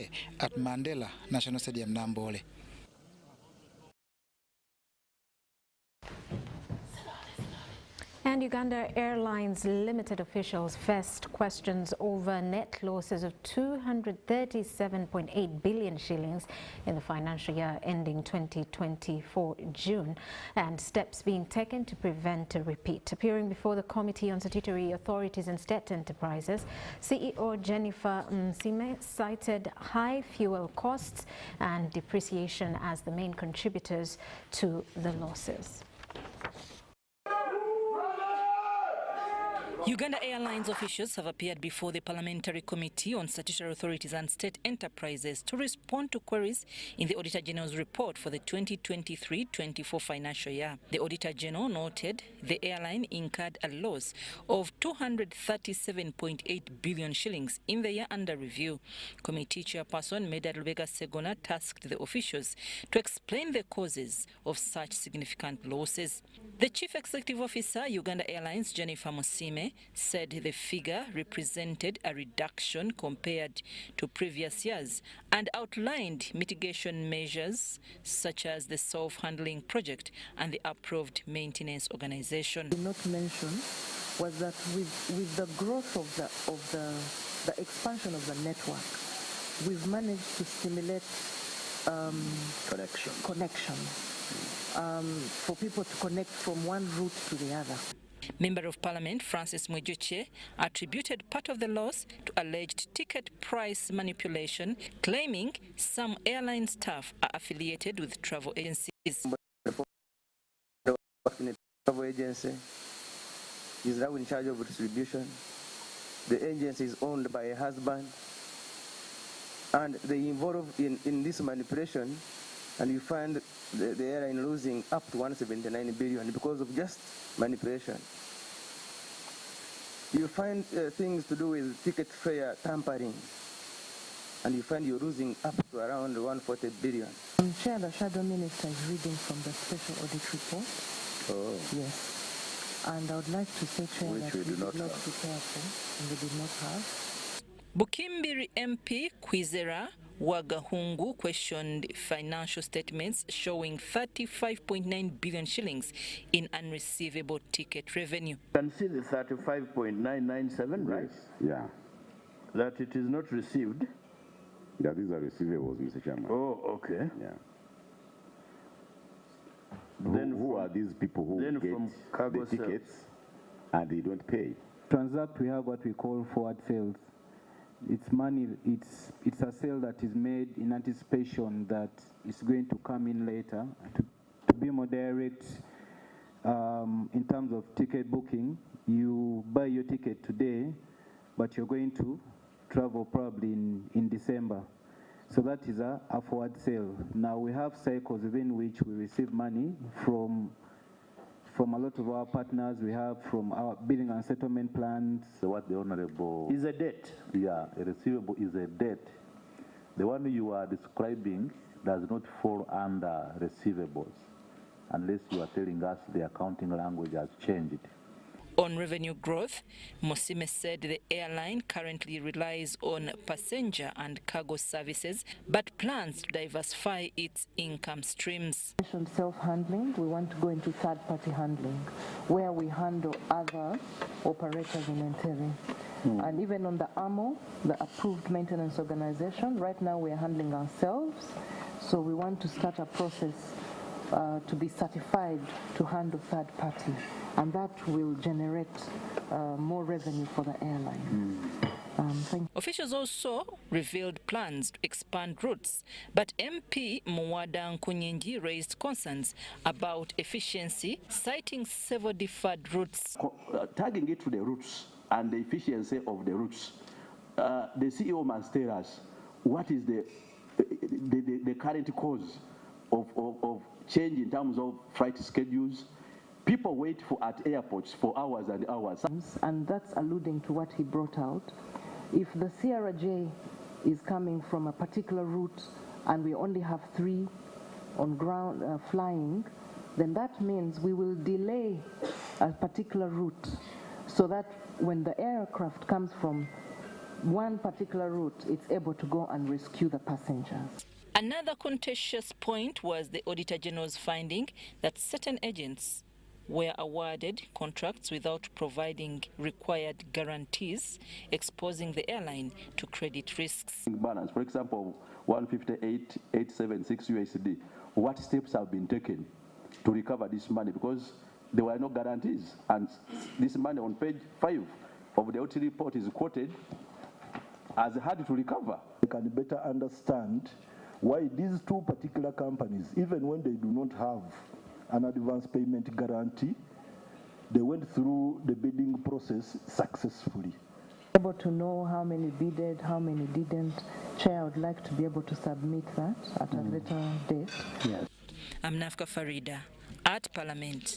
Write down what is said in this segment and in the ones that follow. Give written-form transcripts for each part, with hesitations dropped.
at Mandela National Stadium, Nambole. And Uganda Airlines Limited officials faced questions over net losses of 237.8 billion shillings in the financial year ending 2024 June, and steps being taken to prevent a repeat. Appearing before the Committee on Statutory Authorities and State Enterprises, CEO Jennifer Msime cited high fuel costs and depreciation as the main contributors to the losses. Uganda Airlines officials have appeared before the Parliamentary Committee on Statutory Authorities and State Enterprises to respond to queries in the Auditor General's report for the 2023-24 financial year. The Auditor General noted the airline incurred a loss of 237.8 billion shillings in the year under review. Committee Chairperson Medal Lubega Segona tasked the officials to explain the causes of such significant losses. The Chief Executive Officer, Uganda Airlines, Jennifer Msime, said the figure represented a reduction compared to previous years and outlined mitigation measures such as the self-handling project and the approved maintenance organization. Did not mention was that with the growth of the expansion of the network, we've managed to stimulate connection. For people to connect from one route to the other. Member of Parliament Francis Mwejuche attributed part of the loss to alleged ticket price manipulation, claiming some airline staff are affiliated with travel agencies. Travel agency is now in charge of distribution. The agency is owned by a husband, and they involved in this manipulation. And you find the airline losing up to 179 billion because of just manipulation. You find things to do with ticket fare tampering, and you find you're losing up to around 140 billion. Chair, the Shadow Minister is reading from the special audit report. Oh. Yes. And I would like to say, Chair, which that we did not prepare for, and we did not have. Bukimbiri MP Kwizera Wagahungu questioned financial statements showing 35.9 billion shillings in unreceivable ticket revenue. You can see the 35.997, right? Yeah. That it is not received. Yeah, these are receivables, Mr. Chairman. Oh, okay. Yeah. Then who are these people who get the tickets and they don't pay? Transact, we have what we call forward sales. It's money, it's a sale that is made in anticipation that it's going to come in later. To be more direct, in terms of ticket booking, you buy your ticket today, but you're going to travel probably in December. So that is a forward sale. Now we have cycles within which we receive money from a lot of our partners. We have from our billing and settlement plans. So what the Honorable... is a debt. Yeah, a receivable is a debt. The one you are describing does not fall under receivables, unless you are telling us the accounting language has changed. On revenue growth, Msime said the airline currently relies on passenger and cargo services, but plans to diversify its income streams. Self-handling, we want to go into third-party handling, where we handle other operators in entering. And even on the AMO, the approved maintenance organization, right now we are handling ourselves. So we want to start a process to be certified to handle third party, and that will generate more revenue for the airline. Officials also revealed plans to expand routes, but MP Mwada Nkunyenji raised concerns about efficiency, citing several deferred routes. Tagging it to the routes and the efficiency of the routes, the CEO must tell us what is the current cause of change in terms of flight schedules. People wait at airports for hours and hours. And that's alluding to what he brought out. If the CRJ is coming from a particular route and we only have 3 on ground flying, then that means we will delay a particular route, so that when the aircraft comes from one particular route, it's able to go and rescue the passengers. Another contentious point was the Auditor General's finding that certain agents were awarded contracts without providing required guarantees, exposing the airline to credit risks. Balance, for example, 158,876 USD. What steps have been taken to recover this money? Because there were no guarantees, and this money on page 5 of the audit report is quoted as hard to recover. We can better understand why these two particular companies, even when they do not have an advance payment guarantee, they went through the bidding process successfully. Able to know how many bidded, how many didn't. Chair, I would like to be able to submit that at a later date. Yes. I'm Nafka Farida at Parliament.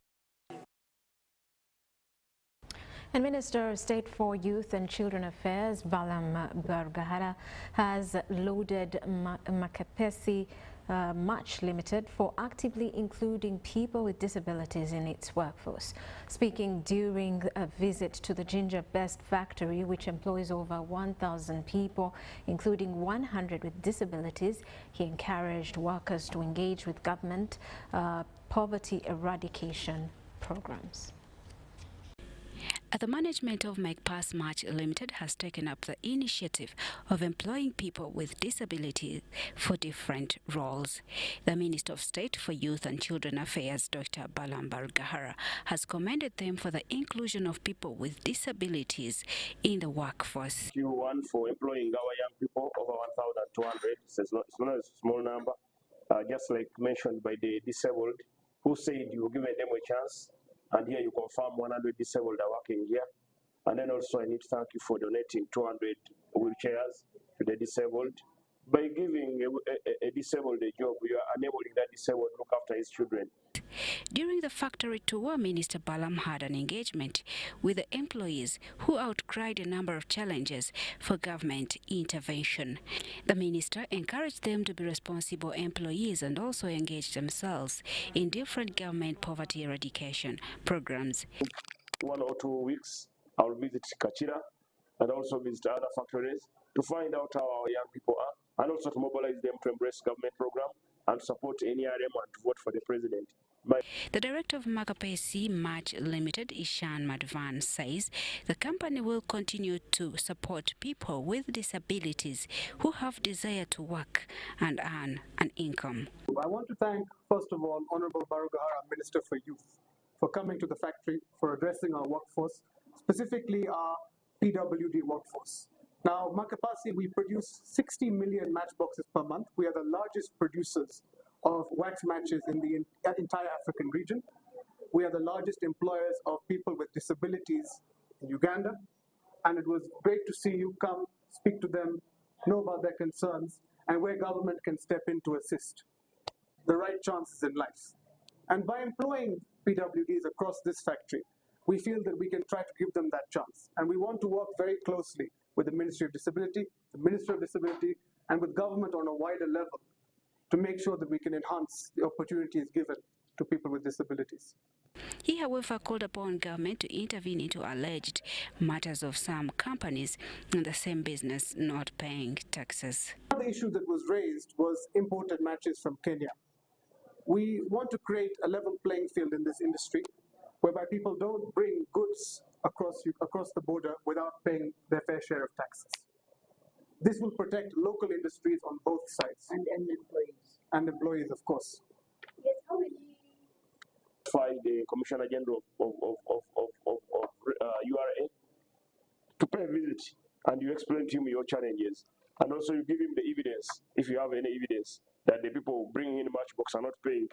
And Minister of State for Youth and Children Affairs, Balam Bargahara, has lauded Magapi Much Limited for actively including people with disabilities in its workforce. Speaking during a visit to the Ginger Best factory, which employs over 1,000 people, including 100 with disabilities, he encouraged workers to engage with government poverty eradication programs. The management of Magapi Much Limited has taken up the initiative of employing people with disabilities for different roles. The Minister of State for Youth and Children Affairs, Dr. Balam Bargahara, has commended them for the inclusion of people with disabilities in the workforce. Q1 for employing our young people, over 1,200. It's not a small number. Just like mentioned by the disabled, who said you were giving them a chance. And here you confirm 100 disabled are working here. And then also I need to thank you for donating 200 wheelchairs to the disabled. By giving a disabled a job, we are enabling that disabled to look after his children. During the factory tour, Minister Balam had an engagement with the employees who outcried a number of challenges for government intervention. The minister encouraged them to be responsible employees and also engage themselves in different government poverty eradication programs. 1 or 2 weeks, I'll visit Kachira and also visit other factories to find out how our young people are and also to mobilize them to embrace government program and support NRM and to vote for the president. The director of Magapi Much Limited, Ishan Madvan, says the company will continue to support people with disabilities who have desire to work and earn an income. I want to thank, first of all, Honorable Bargahara, Minister for Youth, for coming to the factory, for addressing our workforce, specifically our PWD workforce. Now, Magapi, we produce 60 million matchboxes per month. We are the largest producers of wax matches in the entire African region. We are the largest employers of people with disabilities in Uganda, and it was great to see you come, speak to them, know about their concerns, and where government can step in to assist. The right chances in life. And by employing PWDs across this factory, we feel that we can try to give them that chance. And we want to work very closely with the Ministry of Disability, the Minister of Disability, and with government on a wider level to make sure that we can enhance the opportunities given to people with disabilities. He, however, called upon government to intervene into alleged matters of some companies in the same business not paying taxes. Another issue that was raised was imported matches from Kenya. We want to create a level playing field in this industry whereby people don't bring goods across the border without paying their fair share of taxes. This will protect local industries on both sides. And employees. And employees, of course. Yes, how many? The Commissioner General of URA to pay a visit, and you explain to him your challenges, and also you give him the evidence, if you have any evidence, that the people bringing in matchbox are not paying.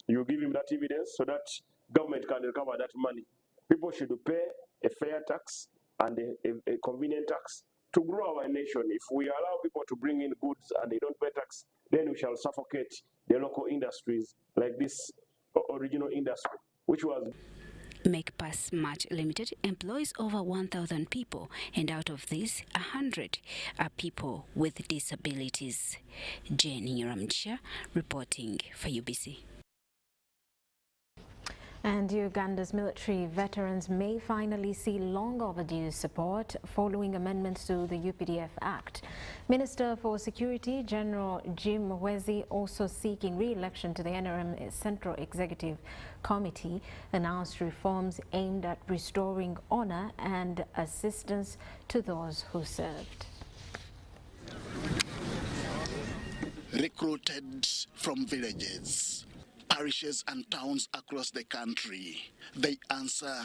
You give him that evidence so that government can recover that money. People should pay a fair tax and a convenient tax to grow our nation. If we allow people to bring in goods and they don't pay tax, then we shall suffocate the local industries like this original industry, which was... Magapi Much Limited employs over 1,000 people, and out of these, 100 are people with disabilities. Jane Nyiramcha reporting for UBC. And Uganda's military veterans may finally see long overdue support following amendments to the UPDF Act. Minister for Security General Jim Muhwezi, also seeking re-election to the NRM Central Executive Committee, announced reforms aimed at restoring honor and assistance to those who served. Recruited from villages, parishes and towns across the country, they answer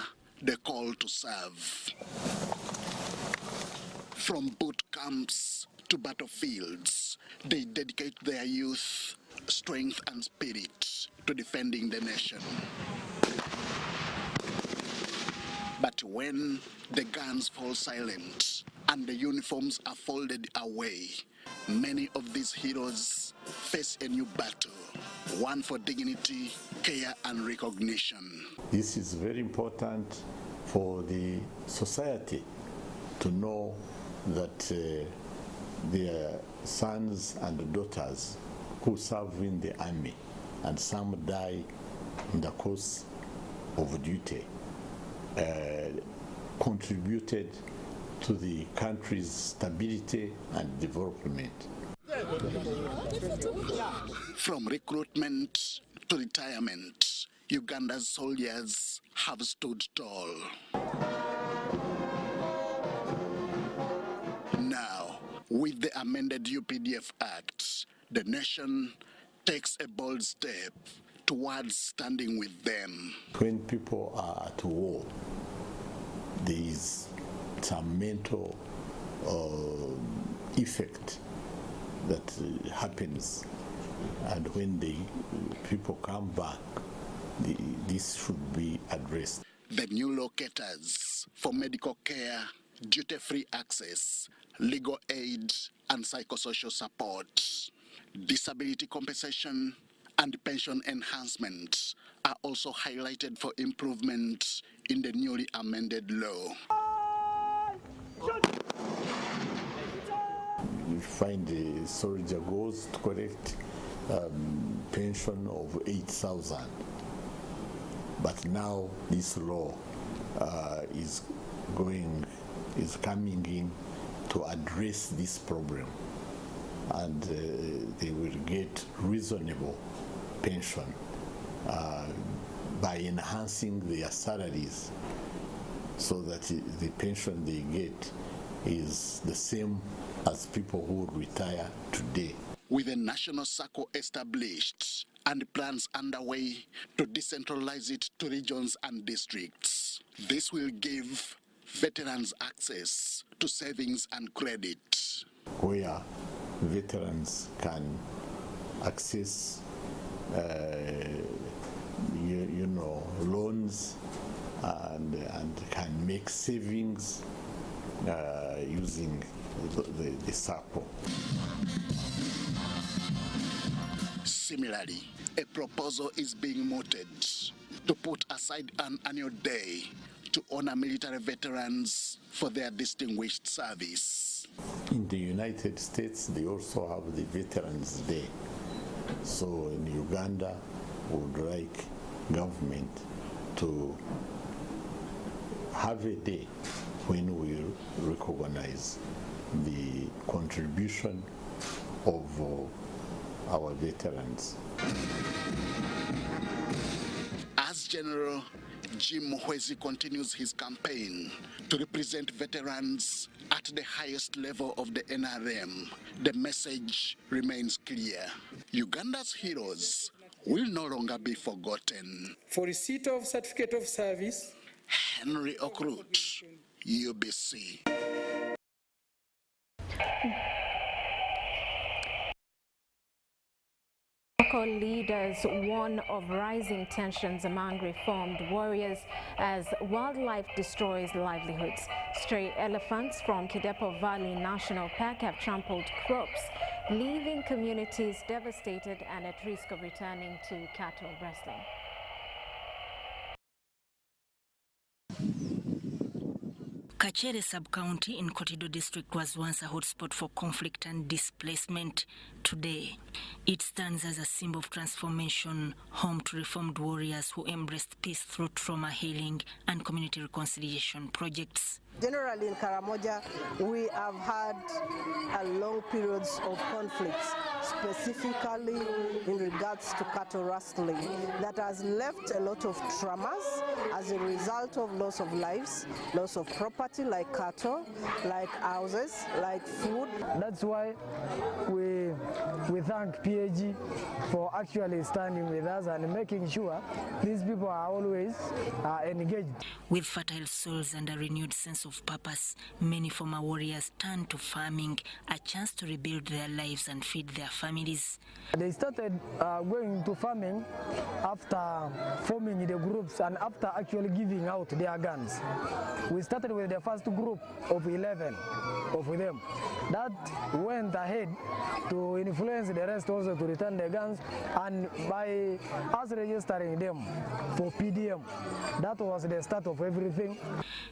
the call to serve. From boot camps to battlefields, they dedicate their youth, strength and spirit to defending the nation. But when the guns fall silent and the uniforms are folded away, many of these heroes face a new battle, one for dignity, care and recognition. This is very important for the society to know that their sons and daughters who serve in the army, and some die in the course of duty, contributed to the country's stability and development. From recruitment to retirement, Uganda's soldiers have stood tall. Now, with the amended UPDF Act, the nation takes a bold step towards standing with them. When people are at war, there is some mental effect that happens, and when the people come back, this should be addressed. The new locators for medical care, duty-free access, legal aid and psychosocial support, disability compensation and pension enhancement are also highlighted for improvement in the newly amended law. You find the soldier goes to collect pension of 8,000, but now this law is coming in to address this problem, and they will get reasonable pension by enhancing their salaries, so that the pension they get is the same as people who retire today. With a national circle established and plans underway to decentralize it to regions and districts, this will give veterans access to savings and credit, where veterans can access loans and can make savings using the circle. Similarly, a proposal is being mooted to put aside an annual day to honor military veterans for their distinguished service. In the United States, they also have the Veterans Day. So in Uganda, we would like government to have a day when we recognize the contribution of our veterans. As General Jim Muhwezi continues his campaign to represent veterans at the highest level of the NRM, the message remains clear. Uganda's heroes will no longer be forgotten. For receipt of certificate of service, Henry Okrut, UBC. Local leaders warn of rising tensions among reformed warriors as wildlife destroys livelihoods. Stray elephants from Kidepo Valley National Park have trampled crops, leaving communities devastated and at risk of returning to cattle wrestling. Kachere sub-county in Kotido district was once a hotspot for conflict and displacement. Today, it stands as a symbol of transformation, home to reformed warriors who embraced peace through trauma healing and community reconciliation projects. Generally in Karamoja, we have had a long periods of conflicts, specifically in regards to cattle rustling, that has left a lot of traumas as a result of loss of lives, loss of property like cattle, like houses, like food. That's why we thank PAG for actually standing with us and making sure these people are always engaged. With fertile souls and a renewed sense of purpose, many former warriors turned to farming, a chance to rebuild their lives and feed their families. They started going to farming after forming the groups and after actually giving out their guns. We started with the first group of 11 of them. That went ahead to influence the rest also to return the guns, and by us registering them for PDM, that was the start of everything.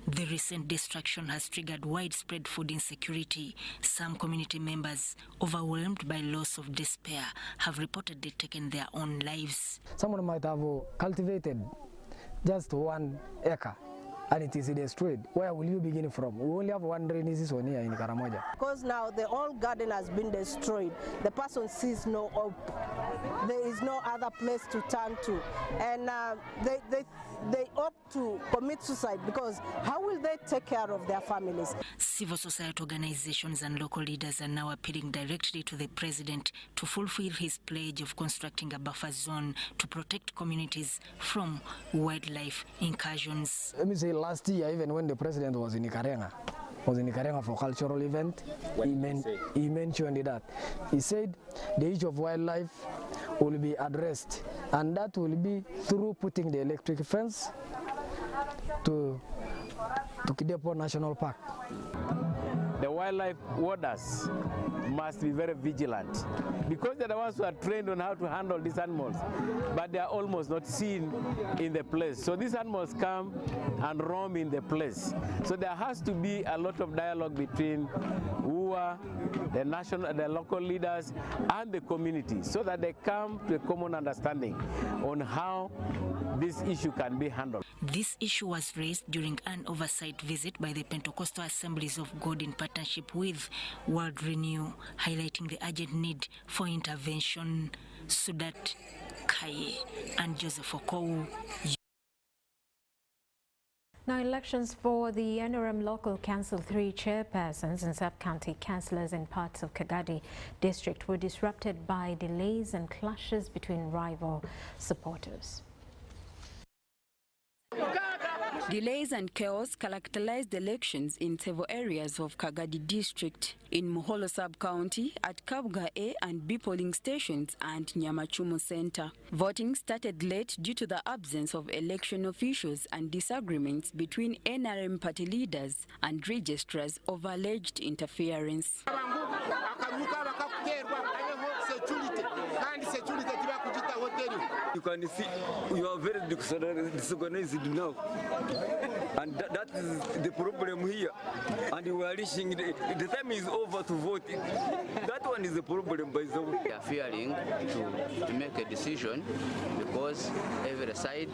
The recent destruction has triggered widespread food insecurity. Some community members, overwhelmed by loss of despair, have reportedly taken their own lives. Someone might have cultivated just 1 acre and it is destroyed. Where will you begin from? We only have one rainy season here in Karamoja. Because now the whole garden has been destroyed. The person sees no hope. There is no other place to turn to. And they opt to commit suicide because how will they take care of their families? Civil society organizations and local leaders are now appealing directly to the president to fulfill his pledge of constructing a buffer zone to protect communities from wildlife incursions. Let me say, last year, even when the president was in Ikarenga for cultural event, he mentioned that. He said the issue of wildlife will be addressed, and that will be through putting the electric fence to Kidepo National Park. The wildlife warders must be very vigilant because they're the ones who are trained on how to handle these animals, but they are almost not seen in the place. So these animals come and roam in the place. So there has to be a lot of dialogue between UWA, the local leaders, and the community so that they come to a common understanding on how this issue can be handled. This issue was raised during an oversight visit by the Pentecostal Assemblies of God in partnership with World Renew, highlighting the urgent need for intervention. Sudat Kaye and Joseph Okowu. Now, elections for the NRM Local Council 3 chairpersons and sub-county councillors in parts of Kagadi district were disrupted by delays and clashes between rival supporters. Delays and chaos characterized elections in several areas of Kagadi district, in Mukono sub-county, at Kabuga A and B polling stations and Nyamachumu Center. Voting started late due to the absence of election officials and disagreements between NRM party leaders and registrars over alleged interference. You can see you are very disorganized now, and that is the problem here. And we are reaching the time is over to vote. That one is the problem, by the way. They are fearing to make a decision because every side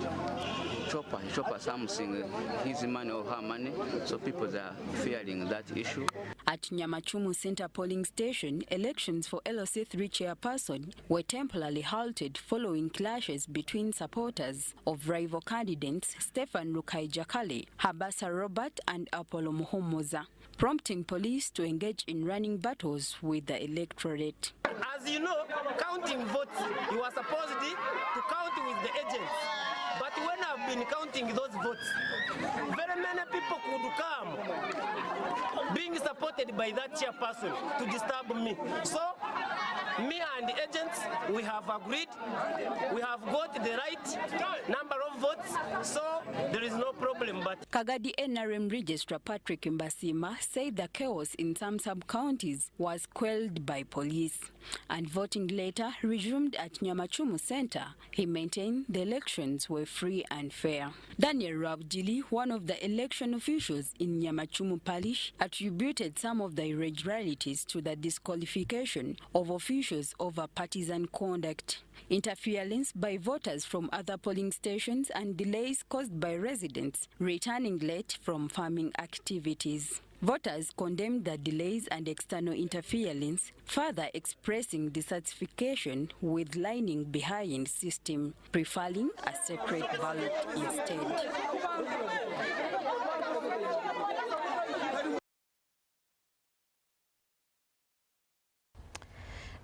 chopper something, his money or her money, so people are fearing that issue. At Nyamachumu Center polling station, elections for LOC3 chairperson were temporarily halted following clashes between supporters of rival candidates Stephen Rukaijakale, Habasa Robert and Apollo Muhomoza, prompting police to engage in running battles with the electorate. As you know, counting votes, you are supposed to count with the agents. But when I've been counting those votes, very many people could come being supported by that chairperson to disturb me. So, me and the agents, we have agreed, we have got the right number of votes, so there is no problem. But Kagadi NRM Registrar Patrick Mbasima said the chaos in some sub-counties was quelled by police, and voting later resumed at Nyamachumu Center. He maintained the elections were free and fair. Daniel Rabjili, one of the election officials in Nyamachumu Parish, attributed some of the irregularities to the disqualification of officials over partisan conduct, interference by voters from other polling stations, and delays caused by residents returning late from farming activities. Voters condemned the delays and external interference, further expressing dissatisfaction with lining behind system, preferring a separate ballot instead.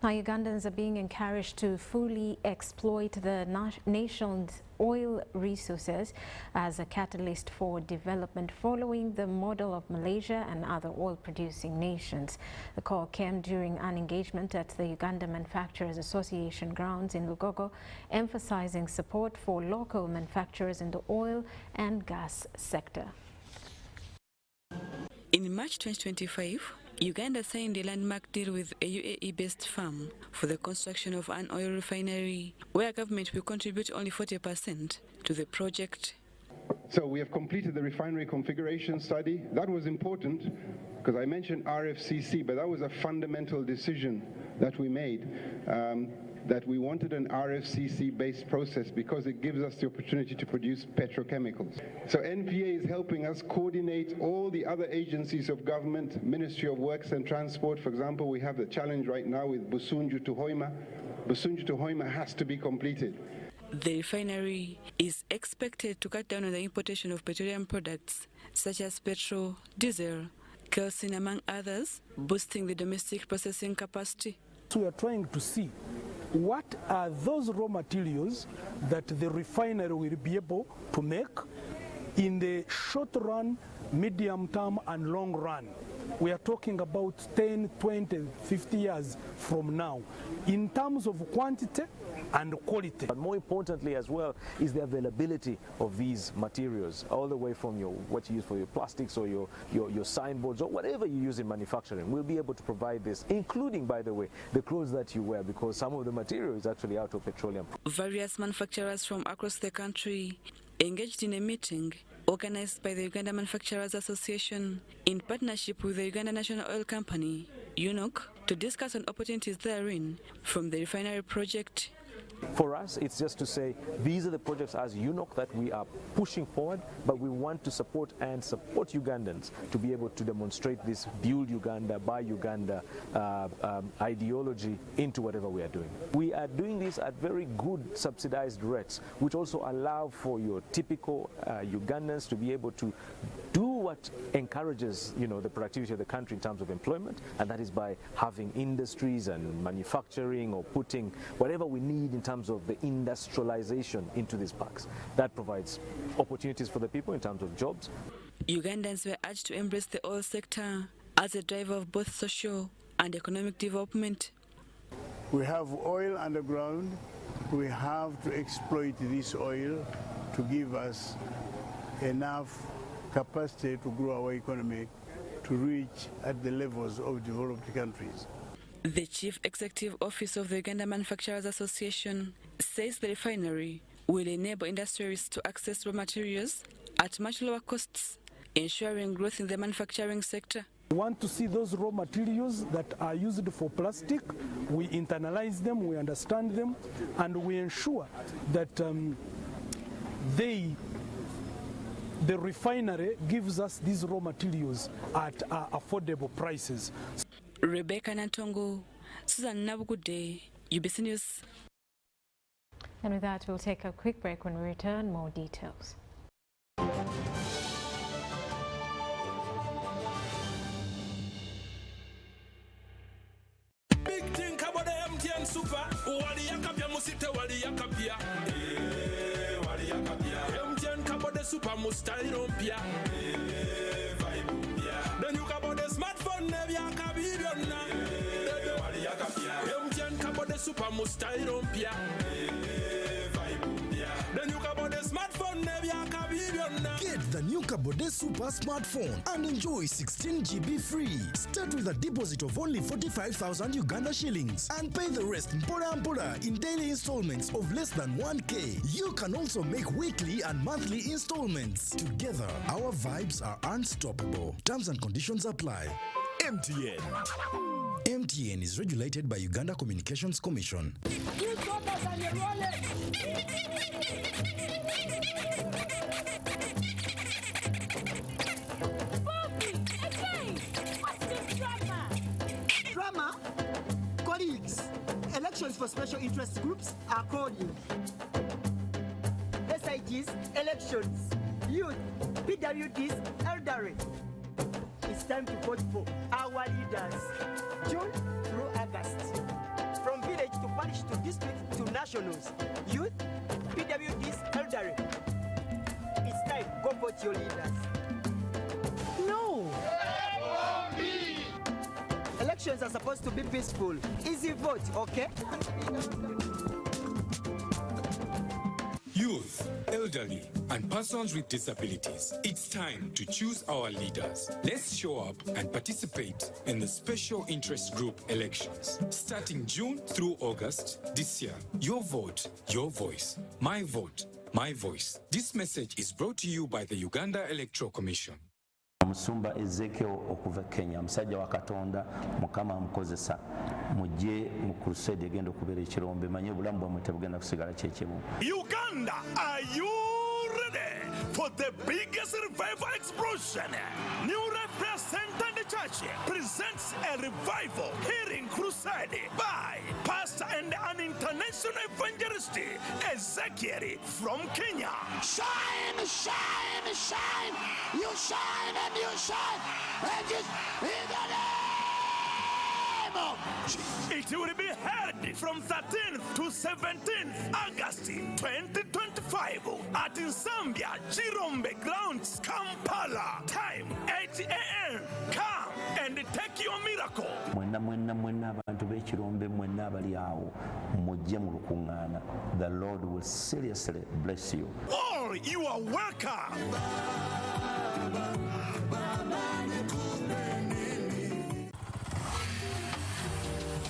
Now, Ugandans are being encouraged to fully exploit the nation's oil resources as a catalyst for development, following the model of Malaysia and other oil-producing nations. The call came during an engagement at the Uganda Manufacturers Association grounds in Lugogo, emphasizing support for local manufacturers in the oil and gas sector. In March 2025, Uganda signed a landmark deal with a UAE-based firm for the construction of an oil refinery, where government will contribute only 40% to the project. So we have completed the refinery configuration study. That was important because I mentioned RFCC, but that was a fundamental decision that we made, that we wanted an RFCC-based process because it gives us the opportunity to produce petrochemicals. So NPA is helping us coordinate all the other agencies of government, Ministry of Works and Transport. For example, we have the challenge right now with Busunju to Hoima. Busunju to Hoima has to be completed. The refinery is expected to cut down on the importation of petroleum products such as petrol, diesel, kerosene, among others, boosting the domestic processing capacity. So we are trying to see what are those raw materials that the refinery will be able to make in the short run, medium term and long run. We are talking about 10, 20, 50 years from now in terms of quantity and quality. But more importantly as well is the availability of these materials, all the way from what you use for your plastics or your signboards or whatever you use in manufacturing. We'll be able to provide this, including, by the way, the clothes that you wear, because some of the material is actually out of petroleum. Various manufacturers from across the country engaged in a meeting organized by the Uganda Manufacturers Association in partnership with the Uganda National Oil Company, UNOC, to discuss on opportunities therein from the refinery project. For us, it's just to say these are the projects as UNOC that we are pushing forward, but we want to support Ugandans to be able to demonstrate this build Uganda, buy Uganda ideology into whatever we are doing. We are doing this at very good subsidized rates, which also allow for your typical Ugandans to be able to do what encourages, the productivity of the country in terms of employment, and that is by having industries and manufacturing or putting whatever we need in terms of the industrialization into these parks. That provides opportunities for the people in terms of jobs. Ugandans were urged to embrace the oil sector as a driver of both social and economic development. We have oil underground. We have to exploit this oil to give us enough capacity to grow our economy to reach at the levels of developed countries. The Chief Executive Office of the Uganda Manufacturers Association says the refinery will enable industries to access raw materials at much lower costs, ensuring growth in the manufacturing sector. We want to see those raw materials that are used for plastic. We internalize them, we understand them, and we ensure that the refinery gives us these raw materials at affordable prices. Rebecca Nantongo, Susan Nabugude, UBC News. And with that, we'll take a quick break. When we return, more details. Big thing about the MTN Super. Wali yakapia musite wali yakapia. Wali yakapia. MTN kabode super mustayi rompia. Then you kabode smartphone nevi yakabidiona. Wali yakapia. MTN kabode super mustayi rompia. Then you kabode Get the new Kabode Super smartphone and enjoy 16 GB free. Start with a deposit of only 45,000 Uganda shillings and pay the rest mpora in daily installments of less than 1K. You can also make weekly and monthly installments. Together, our vibes are unstoppable. Terms and conditions apply. MTN. MTN is regulated by Uganda Communications Commission. Drama? Colleagues, elections for special interest groups are calling. SIGs, elections, youth, PWDs, elderly. It's time to vote for our leaders. June through August. From village to parish to district to nationals. Youth, PWDs, elderly. It's time, go vote your leaders. No! Elections are supposed to be peaceful. Easy vote, okay? Youth, elderly, and persons with disabilities, it's time to choose our leaders. Let's show up and participate in the special interest group elections. Starting June through August this year, your vote, your voice. My vote, my voice. This message is brought to you by the Uganda Electoral Commission. Musumba Ezekiel okuva Kenya musajja wa Katonda mukama amukozesa mujje mu crusade egenda okubeera ekirombe manye obulamu bwamwe tebugenda kusigala kyekimu. Uganda, are you ready for the biggest revival explosion? New Repair Center in the Church presents a revival healing crusade by Pastor and an international evangelist Ezekiel from Kenya. Shine, shine, shine. You shine and you shine. And just in the name of Jesus. It will be held from 13th to 17th August 2025 at Zambia Chirombe Grounds, Kampala. Time 8 a.m. Come and take your miracle. Mwenna abantu b'ekirombe mwenna abali awo mujje mu lukuŋŋaana. The Lord will seriously bless you. All you are welcome.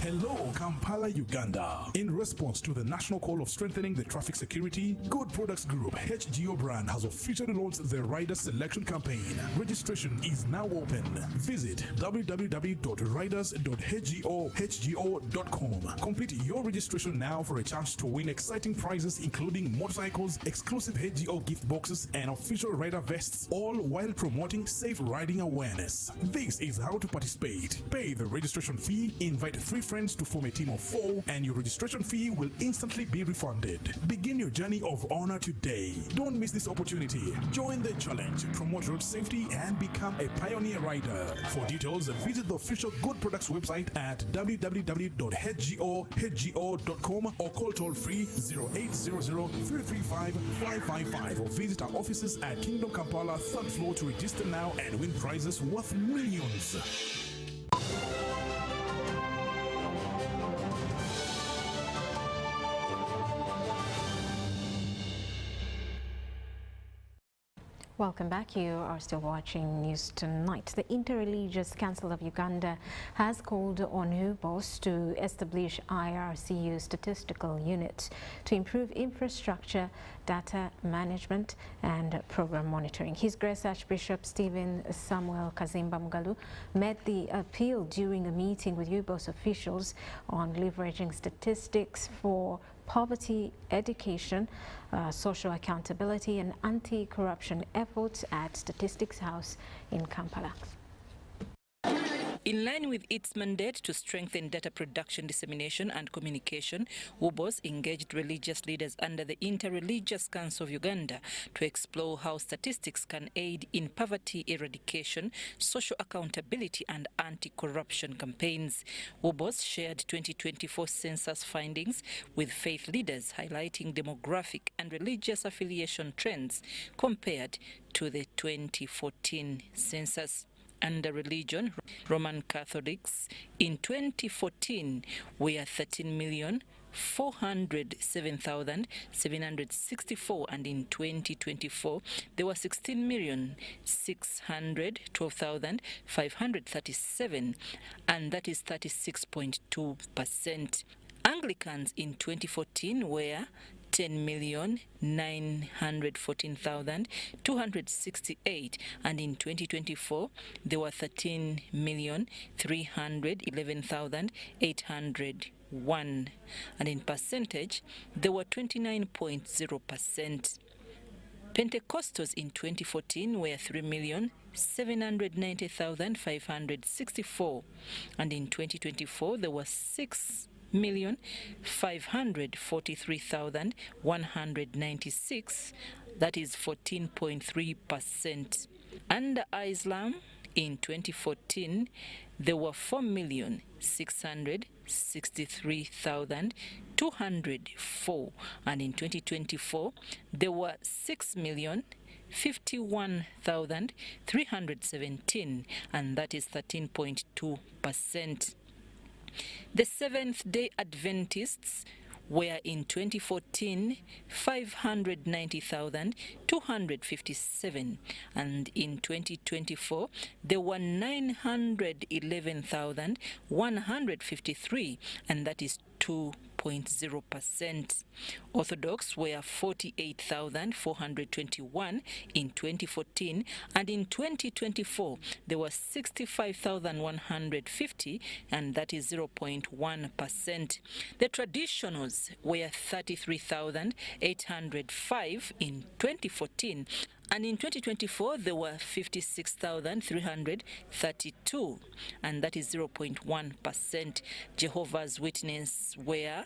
Hello, Kampala, Uganda. In response to the national call of strengthening the traffic security, Good Products Group HGO brand has officially launched the Rider Selection Campaign. Registration is now open. Visit www.riders.hgo.com. Complete your registration now for a chance to win exciting prizes including motorcycles, exclusive HGO gift boxes, and official rider vests, all while promoting safe riding awareness. This is how to participate. Pay the registration fee, invite 3 friends to form a team of 4, and your registration fee will instantly be refunded. Begin your journey of honor today. Don't miss this opportunity. Join the challenge, promote road safety, and become a pioneer rider. For details, visit the official Good Products website at www.hgo.com or call toll-free 0800-335-555 or visit our offices at Kingdom Kampala, 3rd floor to register now and win prizes worth millions. Welcome back. You are still watching News Tonight. The Interreligious Council of Uganda has called on UBOS to establish IRCU statistical units to improve infrastructure, data management and program monitoring. His Grace Archbishop Stephen Samuel Kazimba Mugalu made the appeal during a meeting with UBOS officials on leveraging statistics for poverty, education, social accountability and anti-corruption efforts at Statistics House in Kampala. In line with its mandate to strengthen data production, dissemination and communication, UBOS engaged religious leaders under the Interreligious Council of Uganda to explore how statistics can aid in poverty eradication, social accountability and anti-corruption campaigns. UBOS shared 2024 census findings with faith leaders, highlighting demographic and religious affiliation trends compared to the 2014 census. Under religion, Roman Catholics in 2014 were 13,407,764, and in 2024 there were 16,612,537, and that is 36.2%. Anglicans in 2014 were 10,914,268, and in 2024 there were 13,311,801, and in percentage there were 29.0%. Pentecostals in 2014 were 3,790,564, and in 2024 there were 6,543,196, that is 14.3%. Under Islam in 2014 there were 4,663,204, and in 2024 there were 6,051,317, and that is 13.2%. The Seventh-day Adventists were in 2014 590,257, and in 2024 there were 911,153, and that is 2.0%. Orthodox were 48,421 in 2014, and in 2024 there were 65,150, and that is 0.1%. The traditionals were 33,805 in 2014, and in 2024 there were 56,332, and that is 0.1%. Jehovah's Witnesses were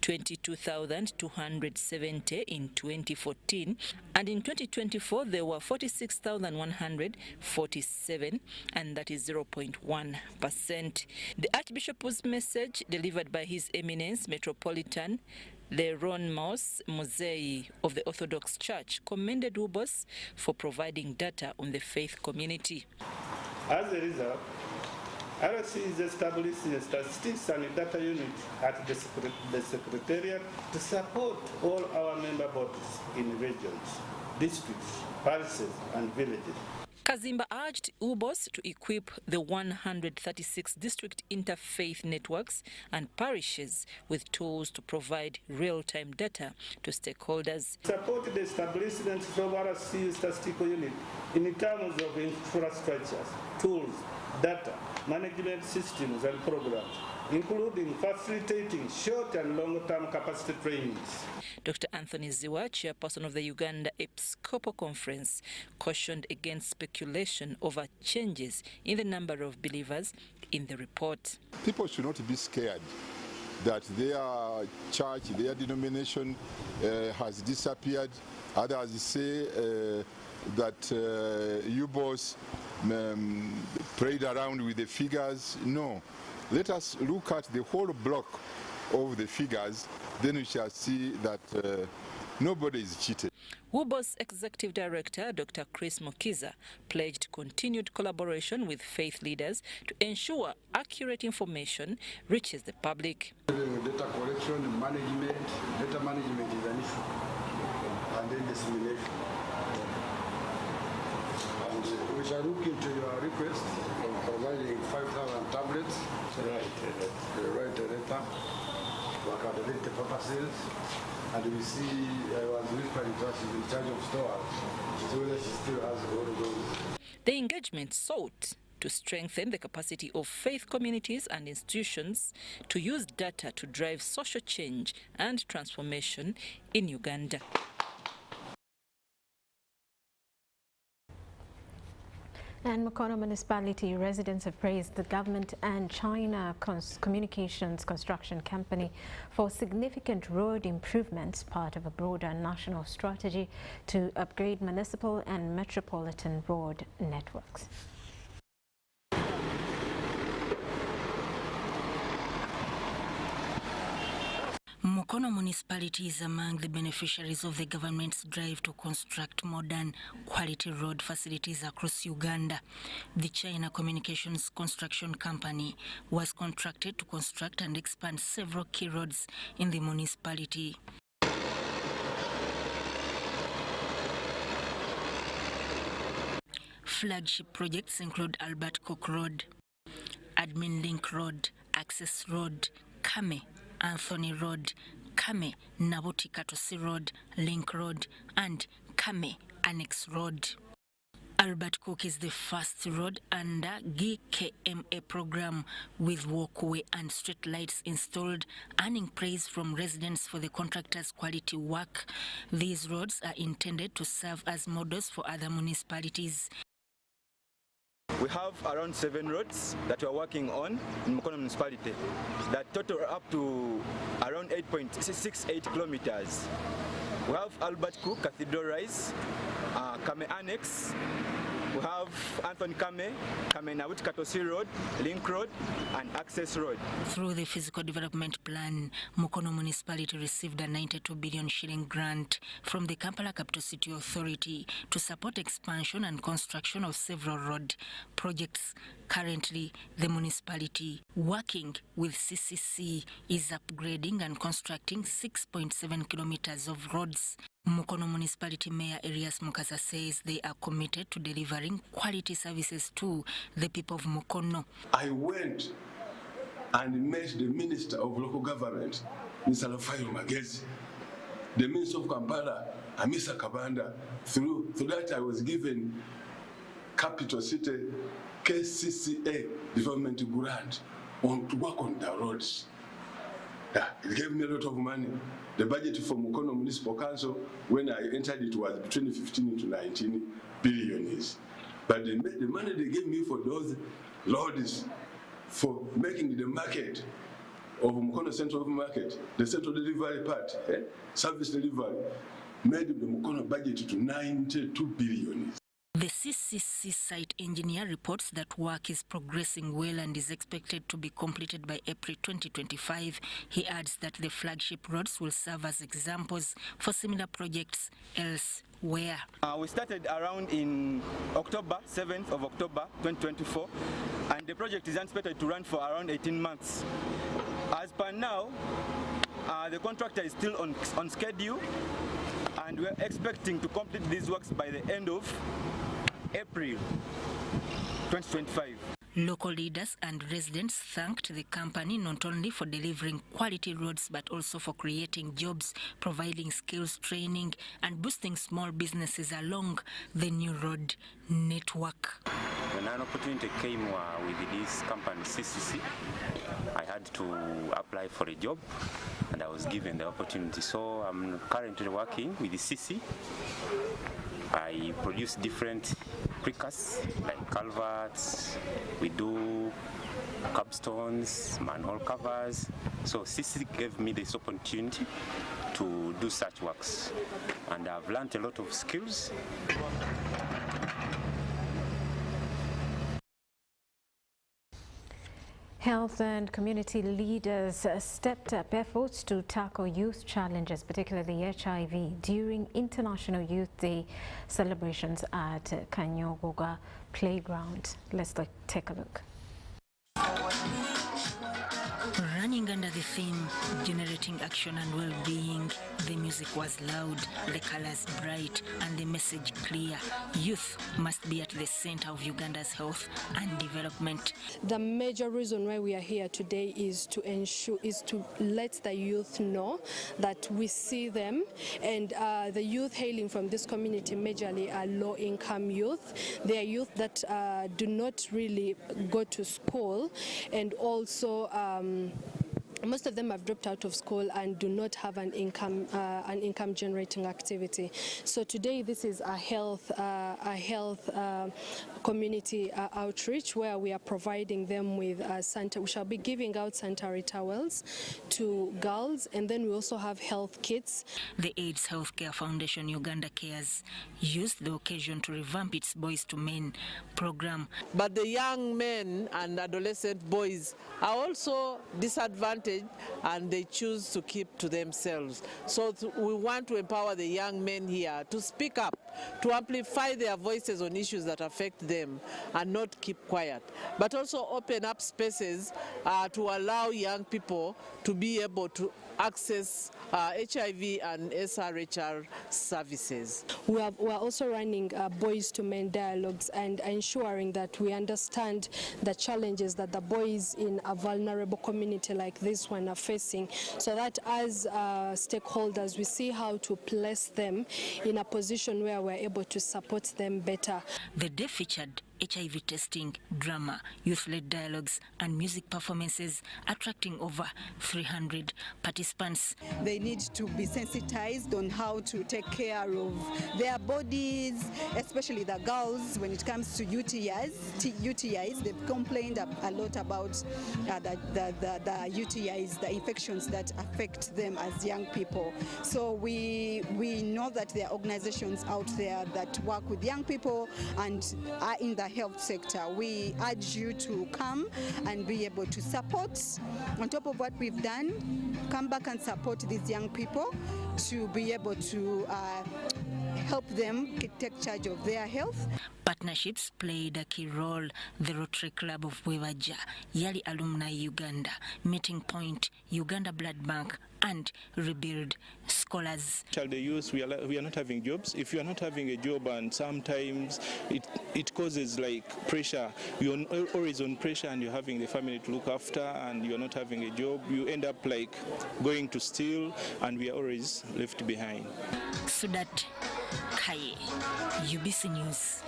22,270 in 2014, and in 2024 there were 46,147, and that is 0.1%. The Archbishop's message delivered by His Eminence Metropolitan Leron Mosei of the Orthodox Church commended UBOS for providing data on the faith community. As a result, RC is establishing a statistics and data unit at the Secretariat to support all our member bodies in regions, districts, parishes, and villages. Kazimba urged UBOS to equip the 136 district interfaith networks and parishes with tools to provide real-time data to stakeholders. Support the establishment of RC statistical unit in terms of infrastructures, tools, data, management systems and programs, including facilitating short and long-term capacity trainings. Dr. Anthony Ziwa, chairperson of the Uganda Episcopal Conference, cautioned against speculation over changes in the number of believers in the report. People should not be scared that their church, their denomination has disappeared. Others say that UBOS played around with the figures. No. Let us look at the whole block of the figures, then we shall see that nobody is cheated. UBOS Executive Director Dr. Chris Mokiza pledged continued collaboration with faith leaders to ensure accurate information reaches the public. Data collection, management, data management is an issue, and then dissemination. And we shall look into your request of providing 5,000 tablets. Write a letter to accommodate the purposes, and we see I was whispering to us in charge of stores, so whether she still has all of those. The engagement sought to strengthen the capacity of faith communities and institutions to use data to drive social change and transformation in Uganda. And Mukono municipality residents have praised the government and China Communications Construction Company for significant road improvements, part of a broader national strategy to upgrade municipal and metropolitan road networks. Mukono municipality is among the beneficiaries of the government's drive to construct modern quality road facilities across Uganda. The China Communications Construction Company was contracted to construct and expand several key roads in the municipality. Flagship projects include Albert Cook Road, Admin Link Road, Access Road, Kame Anthony Road, Kame Nabuti Katosi Road, Link Road, and Kame Annex Road. Albert Cook is the first road under GKMA program with walkway and street lights installed, earning praise from residents for the contractor's quality work. These roads are intended to serve as models for other municipalities. We have around 7 roads that we are working on in Mukono municipality that total up to around 8.68 kilometers. We have Albert Cook Cathedral Rise, Kame Annex. We have Anthony Kame Nabuti Katosi Road, Link Road, and Access Road. Through the Physical Development Plan, Mukono municipality received a 92 billion shilling grant from the Kampala Capital City Authority to support expansion and construction of several road projects. Currently, the municipality, working with CCC, is upgrading and constructing 6.7 kilometers of roads. Mukono Municipality Mayor Elias Mukasa says they are committed to delivering quality services to the people of Mukono. I went and met the Minister of Local Government, Mr. Rafael Magezi, the Minister of Kampala, Mr. Kabanda. Through that I was given Capital City KCCA development grant to work on the roads. It gave me a lot of money. The budget for Mukono Municipal Council, when I entered it, was between 15 to 19 billion. But the money they gave me for those roads, for making the market of Mukono Central Market, the central delivery part, service delivery, made the Mukono budget to 92 billion. The CCC site engineer reports that work is progressing well and is expected to be completed by April 2025. He adds that the flagship roads will serve as examples for similar projects elsewhere. We started around in October, 7th of October 2024, and the project is expected to run for around 18 months. As per now, the contractor is still on schedule, and we're expecting to complete these works by the end of April 2025. Local leaders and residents thanked the company not only for delivering quality roads but also for creating jobs, providing skills training and boosting small businesses along the new road network. When an opportunity came with this company CCC, I had to apply for a job and I was given the opportunity. So I'm currently working with the CC. I produce different precast like culverts, we do cobstones, manhole covers. So CC gave me this opportunity to do such works, and I've learned a lot of skills. Health and community leaders stepped up efforts to tackle youth challenges, particularly HIV, during International Youth Day celebrations at Kanyogoga Playground. Let's take a look. Running under the theme, generating action and well-being, the music was loud, the colors bright, and the message clear. Youth must be at the center of Uganda's health and development. The major reason why we are here today is to let the youth know that we see them, and the youth hailing from this community majorly are low-income youth. They are youth that do not really go to school, and also most of them have dropped out of school and do not have an income generating activity. So today this is a health community outreach where we are providing them with we shall be giving out sanitary towels to girls, and then we also have health kits. The AIDS Healthcare Foundation Uganda Cares used the occasion to revamp its Boys to Men program. But the young men and adolescent boys are also disadvantaged advantage and they choose to keep to themselves. So we want to empower the young men here to speak up, to amplify their voices on issues that affect them and not keep quiet, but also open up spaces to allow young people to be able to access HIV and SRHR services. We are also running boys to men dialogues and ensuring that we understand the challenges that the boys in a vulnerable community like this one are facing, so that as stakeholders we see how to place them in a position where we're able to support them better. The day featured HIV testing, drama, youth-led dialogues and music performances, attracting over 300 participants. They need to be sensitized on how to take care of their bodies, especially the girls when it comes to UTIs. They've complained a lot about the UTIs, the infections that affect them as young people. So we know that there are organizations out there that work with young people and are in the health sector. We urge you to come and be able to support. On top of what we've done, come back and support these young people to be able to help them take charge of their health. Partnerships played a key role. The Rotary Club of Wewaja, Yali Alumni Uganda, Meeting Point, Uganda Blood Bank, and Rebuild Scholars. Child youth, we are not having jobs. If you are not having a job, and sometimes it causes like pressure, you're always on pressure and you're having the family to look after and you're not having a job, you end up like going to steal and we are always left behind. Sudat Kaye, UBC News.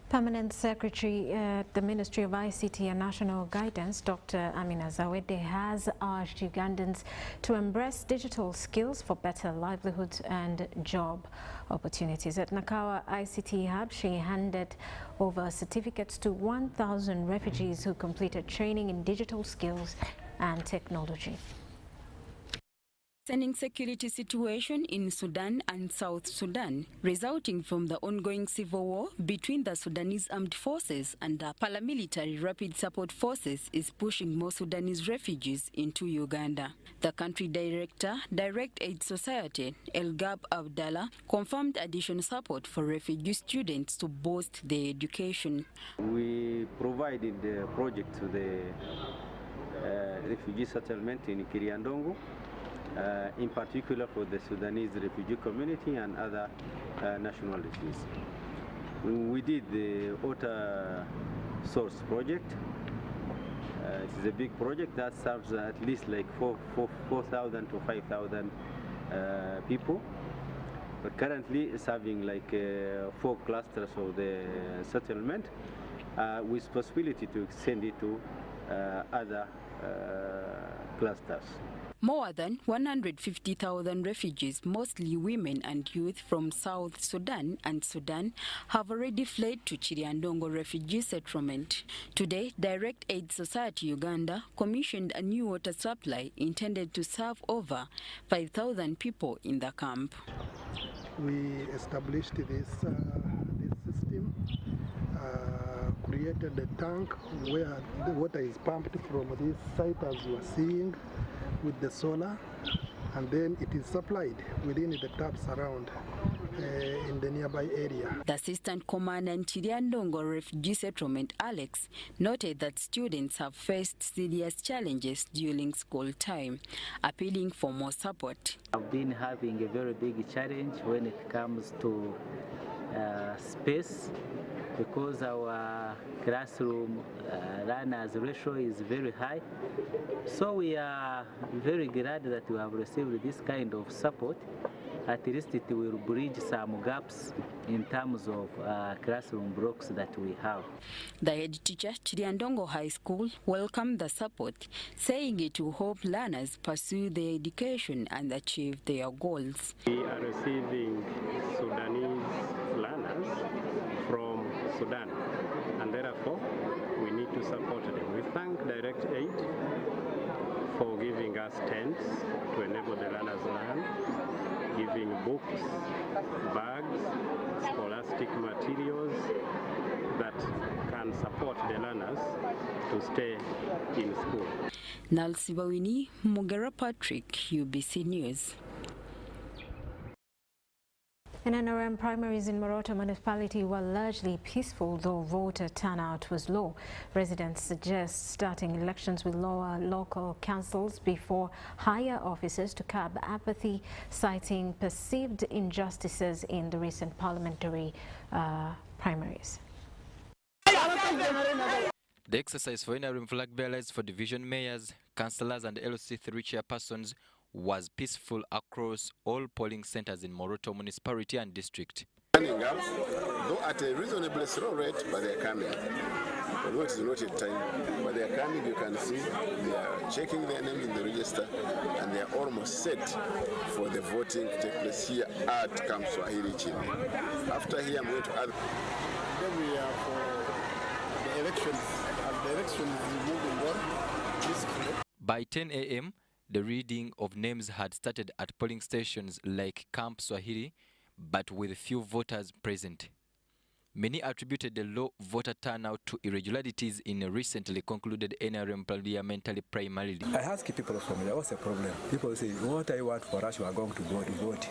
Permanent Secretary at the Ministry of ICT and National Guidance, Dr. Amina Zawede, has urged Ugandans to embrace digital skills for better livelihoods and job opportunities. At Nakawa ICT Hub, she handed over certificates to 1,000 refugees who completed training in digital skills and technology. Worsening security situation in Sudan and South Sudan, resulting from the ongoing civil war between the Sudanese armed forces and the paramilitary rapid support forces, is pushing more Sudanese refugees into Uganda. The country director, Direct Aid Society, Elgab Abdallah, confirmed additional support for refugee students to boost their education. We provided the project to the refugee settlement in Kiriandongo, in particular for the Sudanese refugee community and other nationalities. We did the water source project. It is a big project that serves at least like 4,000 to 5,000 people. But currently serving like 4 clusters of the settlement with possibility to extend it to other clusters. More than 150,000 refugees, mostly women and youth from South Sudan and Sudan, have already fled to Chiriandongo refugee settlement. Today, Direct Aid Society Uganda commissioned a new water supply intended to serve over 5,000 people in the camp. We established this system, created a tank where the water is pumped from this site, as you are seeing, with the solar, and then it is supplied within the taps around in the nearby area. The Assistant Commander in Chiriandongo Refugee Settlement, Alex, noted that students have faced serious challenges during school time, appealing for more support. I've been having a very big challenge when it comes to space, because our classroom learners ratio is very high. So we are very glad that we have received this kind of support. At least it will bridge some gaps in terms of classroom blocks that we have. The head teacher, Chiriandongo High School, welcomed the support, saying it will help learners pursue their education and achieve their goals. We are receiving Sudanese learners from Sudan, and therefore we need to support them. We thank Direct Aid for giving us tents to enable the learners learn, give receiving books, bags, scholastic materials that can support the learners to stay in school. Nalsi Bawini, Mugera Patrick, UBC News. In NRM primaries in Moroto municipality were largely peaceful, though voter turnout was low. Residents suggest starting elections with lower local councils before higher officers to curb apathy, citing perceived injustices in the recent parliamentary primaries. The exercise for NRM flag bearers for division mayors, councillors and LC3 chairpersons was peaceful across all polling centers in Moroto municipality and district. Turning up, though at a reasonably slow rate, but they are coming. Although it is not yet time, but they are coming. You can see they are checking their names in the register, and they are almost set for the voting to take place here at Camp Swahili Chini. After here, I'm going to add. Then we are for the elections. As the election is moving on peacefully. By 10 a.m., the reading of names had started at polling stations like Camp Swahili, but with few voters present. Many attributed the low voter turnout to irregularities in a recently concluded NRM parliamentary primary. I ask people from there, what's the problem? People say, what I want for us, we are going to go to vote.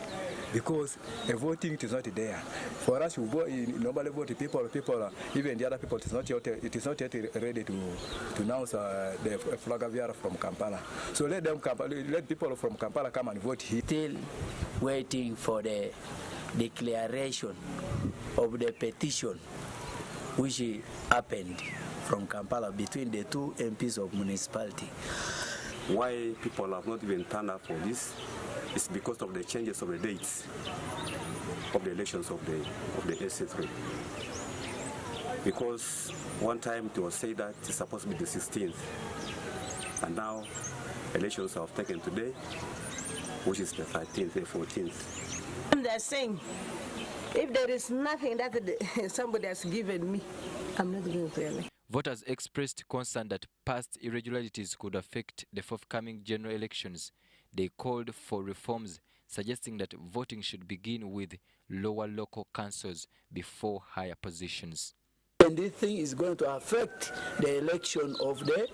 Because a voting is not there. For us, we vote, nobody vote, people, even the other people, it is not yet ready to announce the flag bearer from Kampala. So let people from Kampala come and vote here. Still waiting for the declaration of the petition which happened from Kampala between the two MPs of municipality. Why people have not even turned up for this is because of the changes of the dates of the elections of the SC3. Because one time it was said that it's supposed to be the 16th, and now elections have taken today, which is the 13th, the 14th. They're saying, if there is nothing that somebody has given me, I'm not going to elect. Voters expressed concern that past irregularities could affect the forthcoming general elections. They called for reforms, suggesting that voting should begin with lower local councils before higher positions. And this thing is going to affect the election of the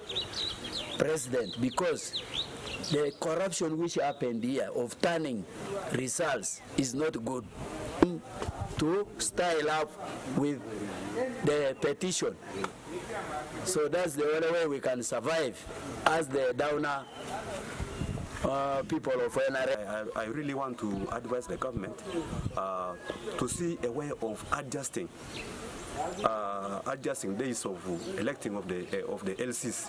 president, because the corruption which happened here of turning results is not good. To style up with the petition. So that's the only way we can survive as the downer people of NRM. I really want to advise the government to see a way of adjusting days of electing of the LCs.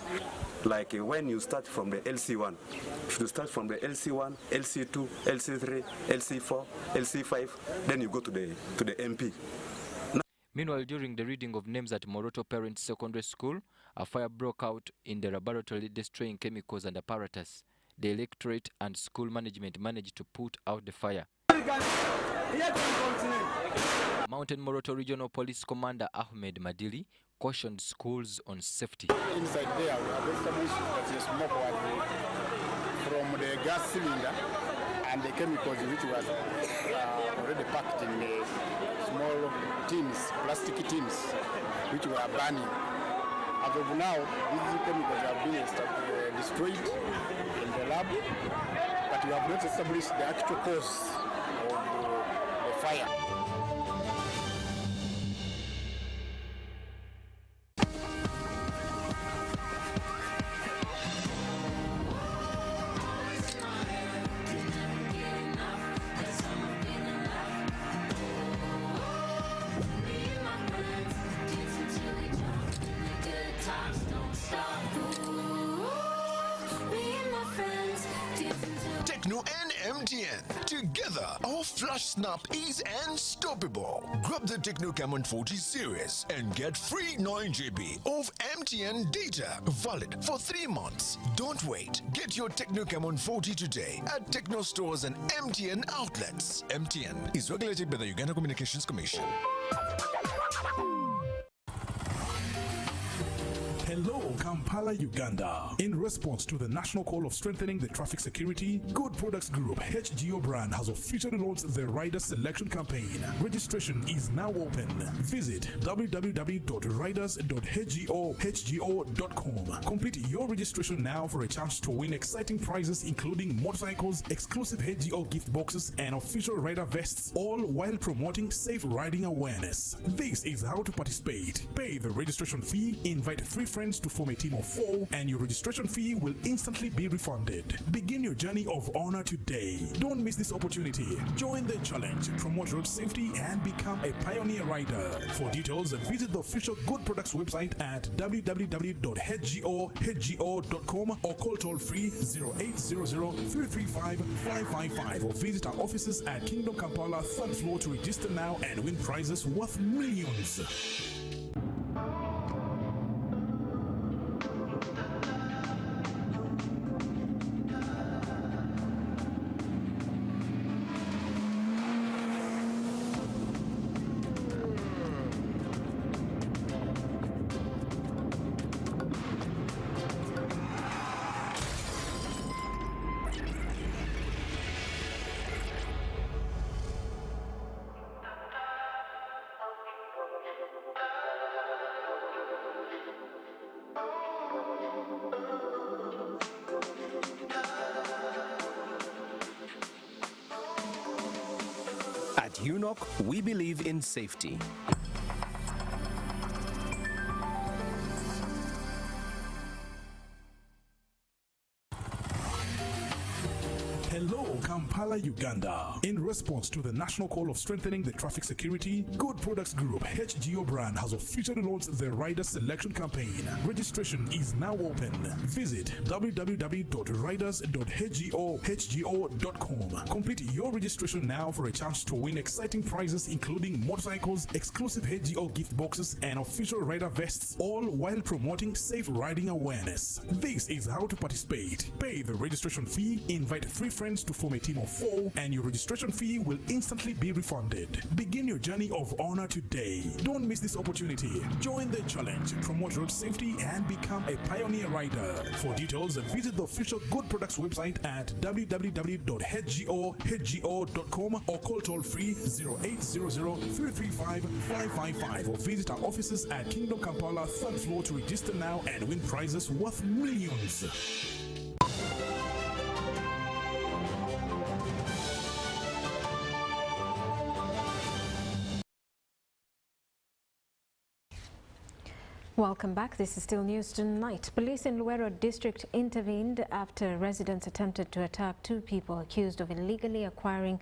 Like when you start from the LC1, you should start from the LC1, LC2, LC3, LC4, LC5, then you go to the MP. Meanwhile, during the reading of names at Moroto Parent Secondary School, a fire broke out in the laboratory, destroying chemicals and apparatus. The electorate and school management managed to put out the fire. Mountain Moroto Regional Police Commander Ahmed Madili cautioned schools on safety. Inside there, we have established that the smoke was from the gas cylinder and the chemicals which was already packed in the small tins, plastic tins, which were burning. As of now, these chemicals have been destroyed in the lab, but we have not established the actual cause of the fire. Techno and MTN. Together, our flash snap is unstoppable. Grab the Techno Camon 40 series and get free 9 GB of MTN data, valid for 3 months. Don't wait. Get your Techno Camon 40 today at Techno stores and MTN outlets. MTN is regulated by the Uganda Communications Commission. Hello, Kampala, Uganda. In response to the national call of strengthening the traffic security, Good Products Group HGO brand has officially launched the rider selection campaign. Registration is now open. Visit www.riders.hgo.com. Complete your registration now for a chance to win exciting prizes including motorcycles, exclusive HGO gift boxes, and official rider vests, all while promoting safe riding awareness. This is how to participate. Pay the registration fee, invite 3 friends to form a team of 4, and your registration fee will instantly be refunded. Begin your journey of honor today. Don't miss this opportunity. Join the challenge, promote road safety, and become a pioneer rider. For details, visit the official Good Products website at www.hgo.com or call toll-free 0800-335-555 or visit our offices at Kingdom Kampala 3rd floor to register now and win prizes worth millions. At UNOC, we believe in safety. Hello, Kampala, Uganda. In response to the national call of strengthening the traffic security, Good Products Group HGO brand has officially launched the rider selection campaign. Registration is now open. Visit www.riders.hgo.com. Complete your registration now for a chance to win exciting prizes including motorcycles, exclusive HGO gift boxes, and official rider vests, all while promoting safe riding awareness. This is how to participate. Pay the registration fee, invite 3 friends to form a team of 4, and your registration fee will instantly be refunded. Begin your journey of honor today. Don't miss this opportunity. Join the challenge, promote road safety, and become a pioneer rider. For details, visit the official Good Products website at www.hgo.com or call toll-free 0800-335-555 or visit our offices at Kingdom Kampala 3rd floor to register now and win prizes worth millions. Welcome back. This is still news tonight. Police in Luero district intervened after residents attempted to attack 2 people accused of illegally acquiring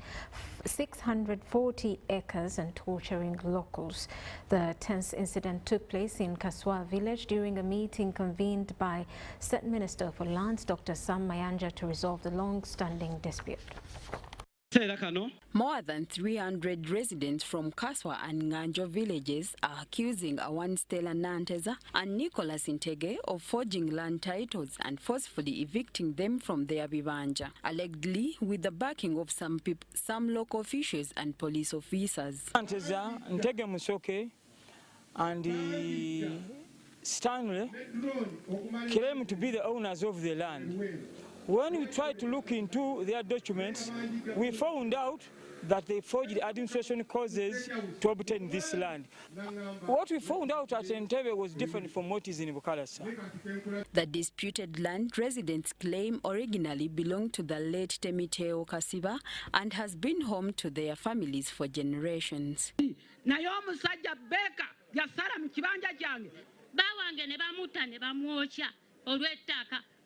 640 acres and torturing locals. The tense incident took place in Kaswa village during a meeting convened by State Minister for Lands Dr. Sam Mayanja to resolve the long-standing dispute. More than 300 residents from Kaswa and Nganjo villages are accusing Awan Stella Nanteza and Nicholas Intege of forging land titles and forcefully evicting them from their bibanja, allegedly with the backing of some local officials and police officers. Nanteza, Intege Musoke and Stanley claim to be the owners of the land. When we tried to look into their documents, we found out that they forged administration causes to obtain this land. What we found out at Entebbe was different from what is in Bukalasa. The disputed land residents claim originally belonged to the late Temiteo Kasiba and has been home to their families for generations.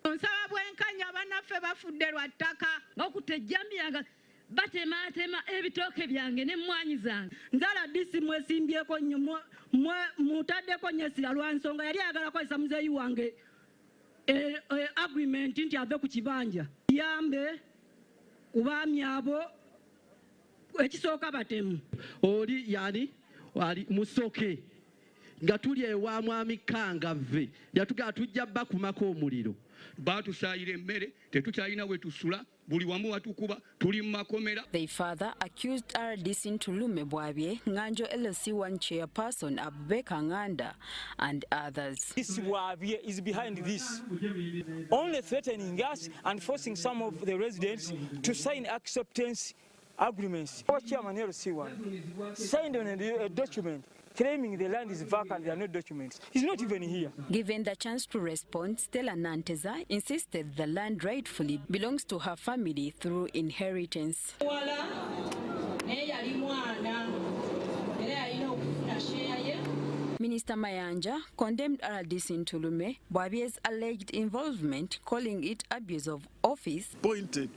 Nsaba bwenkanya banaffe bafudde lwa ttaka n'okutejjamyanga batematema ebitooke byange n'emmwanyi zange nzala disi mwesimbyeko nnyo mutaddeko nnyo essira lwa nsonga yali ayagala kozesa muzeeyi wange agreement nti ave ku kibanja yambe ku baami abo ekisooka batemu oli yani wali musoke nga tuli ewa mwami Kangave yatugaa tujja bakumako omuliro baatusaayira emmere tetukyalina we tusula buli wamu watukuba tuli mu makomera. They further accused RDC Ntulume Bwabye, Nganjo LC1 chairperson Abubeka Nganda and others. This Bwabye is behind this, only threatening us and forcing some of the residents to sign acceptance agreements. Our chairman LC1 signed on a document claiming the land is vacant, there are no documents. He's not even here. Given the chance to respond, Stella Nanteza insisted the land rightfully belongs to her family through inheritance. Minister Mayanja condemned RDC Ntulume Bwabye's alleged involvement, calling it abuse of office. Pointed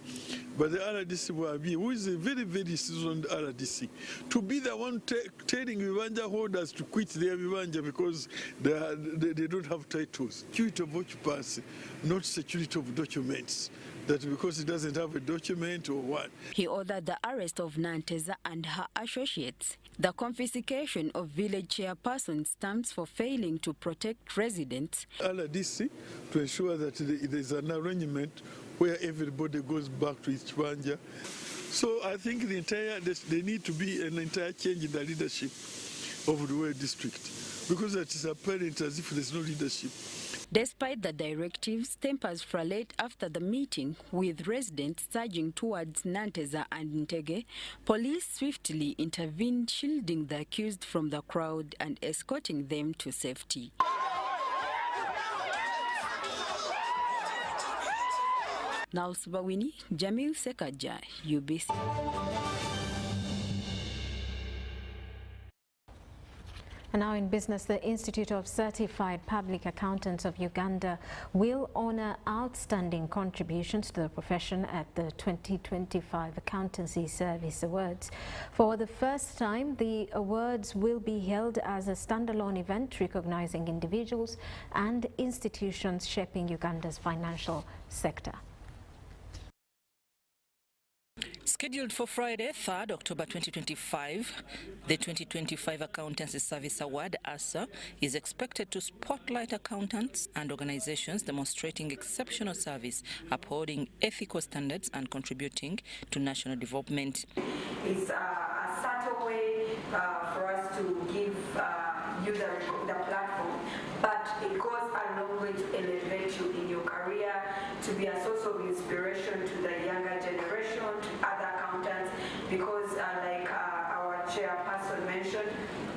by the RDC Bwabye, who is a very, very seasoned RDC, to be the one telling Vivanja holders to quit their Vivanja because they don't have titles. Security of occupancy, not security of documents. That because it doesn't have a document or what. He ordered the arrest of Nanteza and her associates, the confiscation of village chairperson stamps for failing to protect residents. RDC to ensure that there is an arrangement where everybody goes back to its Vanja. So I think there need to be an entire change in the leadership of the Luero district, because it is apparent as if there's no leadership. Despite the directives, tempers frayed after the meeting, with residents surging towards Nanteza and Ntege. Police swiftly intervened, shielding the accused from the crowd and escorting them to safety. Nals Bawini, Jamil Sekaja, UBC. And now in business, the Institute of Certified Public Accountants of Uganda will honor outstanding contributions to the profession at the 2025 Accountancy Service Awards. For the first time, the awards will be held as a standalone event recognizing individuals and institutions shaping Uganda's financial sector. Scheduled for Friday, 3rd October 2025, the 2025 Accountancy Service Award, ASA, is expected to spotlight accountants and organizations demonstrating exceptional service, upholding ethical standards and contributing to national development. It's a subtle way for us to give you the platform, but it goes a long way to elevate you in your career, to be a source of inspiration to the younger generation, to other accountants, because like our chairperson mentioned,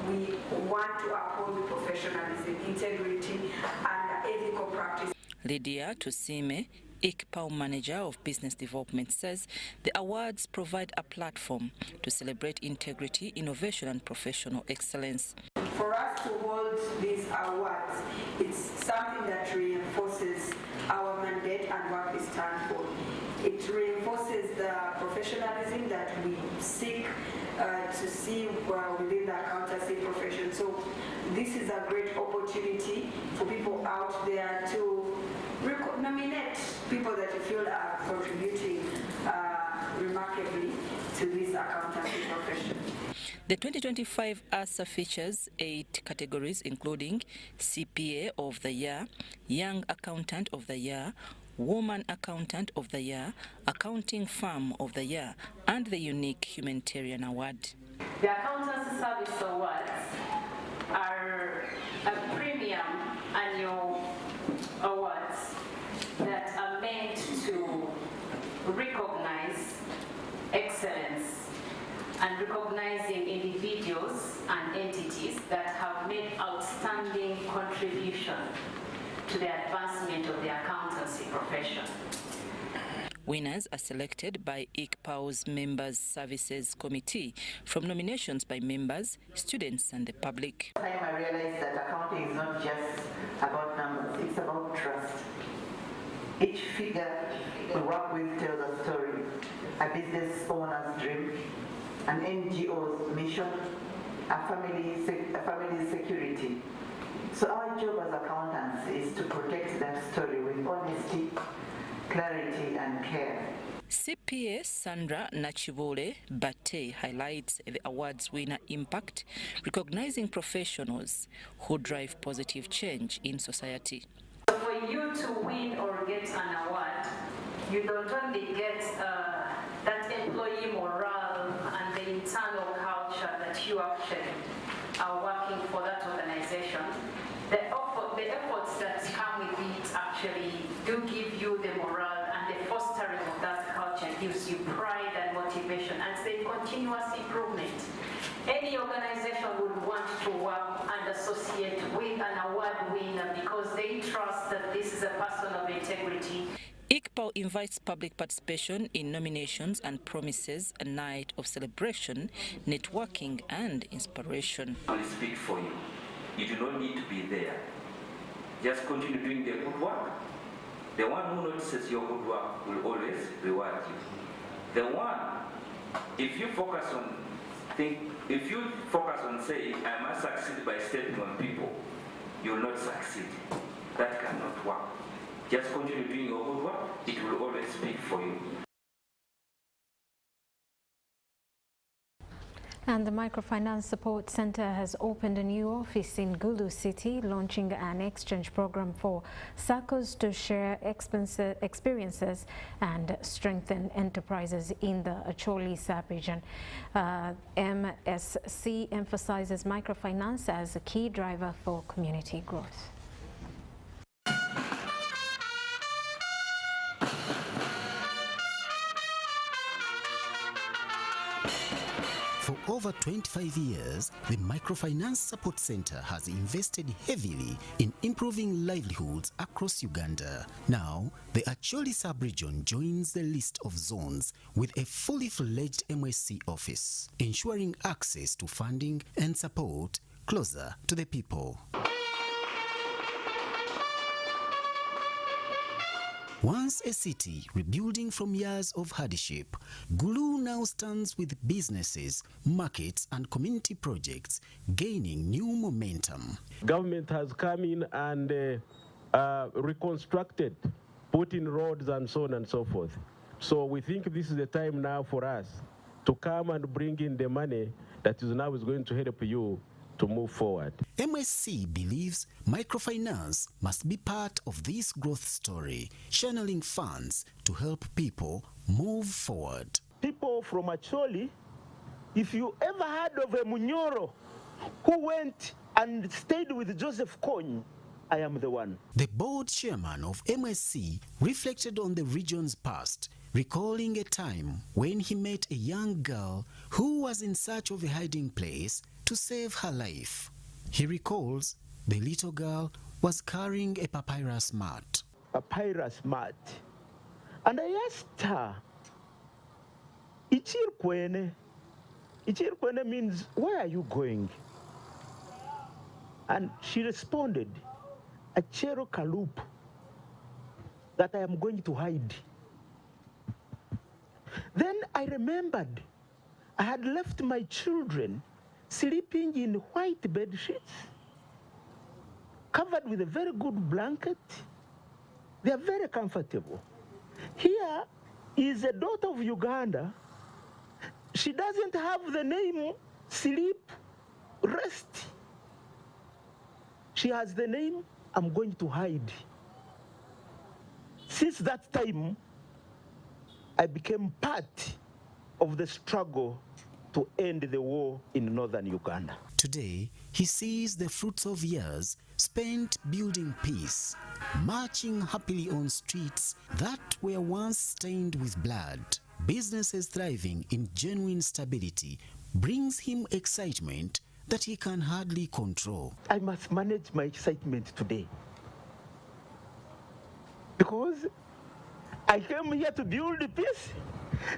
we want to uphold professionalism, integrity, and ethical practice. Lydia Tusime, ICPAO Manager of Business Development, says the awards provide a platform to celebrate integrity, innovation, and professional excellence. For us to hold these awards, it's something that reinforces our mandate and what we stand for. It reinforces the professionalism that we seek to see within the accountancy profession. So this is a great opportunity for people out there to nominate people that you feel are contributing remarkably to this accountancy profession. The 2025 ASA features 8 categories, including CPA of the Year, Young Accountant of the Year, Woman Accountant of the Year, Accounting Firm of the Year, and the Unique Humanitarian Award. The Accountancy Service Awards are a premium annual awards that are meant to recognize excellence and recognizing individuals and entities that have made outstanding contribution to the advancement of the accountancy profession. Winners are selected by ICPAO's Members Services Committee from nominations by members, students, and the public. This time I realized that accounting is not just about numbers, it's about trust. Each figure we work with tells a story, a business owner's dream, an NGO's mission, a family's security. So our job as accountants is to protect that story with honesty, clarity, and care. CPA Sandra Nachibole Bate highlights the award's winner impact, recognizing professionals who drive positive change in society. For you to win or get an award, you don't only get that employee morale and the internal culture that you actually are working for that organization. The efforts that come with it actually do give you the morale, and the fostering of that culture gives you pride and motivation, and it's a continuous improvement. Any organization would want to work and associate with an award winner because they trust that this is a person of integrity. ICPAO invites public participation in nominations and promises a night of celebration, networking and inspiration. I will speak for you. You do not need to be there. Just continue doing the good work. The one who notices your good work will always reward you. The one, if you focus on saying, I must succeed by stepping on people, you will not succeed. That cannot work. Just continue doing your good work, it will always speak for you. And the Microfinance Support Center has opened a new office in Gulu City, launching an exchange program for SACCOs to share experiences and strengthen enterprises in the Acholi sub-region. MSC emphasizes microfinance as a key driver for community growth. For over 25 years, the Microfinance Support Center has invested heavily in improving livelihoods across Uganda. Now, the Acholi sub-region joins the list of zones with a fully fledged MSC office, ensuring access to funding and support closer to the people. Once a city rebuilding from years of hardship, Gulu now stands with businesses, markets and community projects gaining new momentum. Government has come in and reconstructed, put in roads and so on and so forth. So we think this is the time now for us to come and bring in the money that is now going to help you to move forward. MSC believes microfinance must be part of this growth story, channeling funds to help people move forward. People from Acholi, if you ever heard of a Munyoro who went and stayed with Joseph Kony, I am the one. The board chairman of MSC reflected on the region's past, recalling a time when he met a young girl who was in search of a hiding place to save her life. He recalls the little girl was carrying a papyrus mat. Papyrus mat. And I asked her, Ichirkwene? Ichirkwene means, where are you going? And she responded, Achero Kalup, that I am going to hide. Then I remembered I had left my children sleeping in white bed sheets, covered with a very good blanket. They are very comfortable. Here is a daughter of Uganda. She doesn't have the name sleep, rest. She has the name, I'm going to hide. Since that time, I became part of the struggle to end the war in northern Uganda. Today, he sees the fruits of years spent building peace, marching happily on streets that were once stained with blood. Businesses thriving in genuine stability brings him excitement that he can hardly control. I must manage my excitement today because I came here to build peace.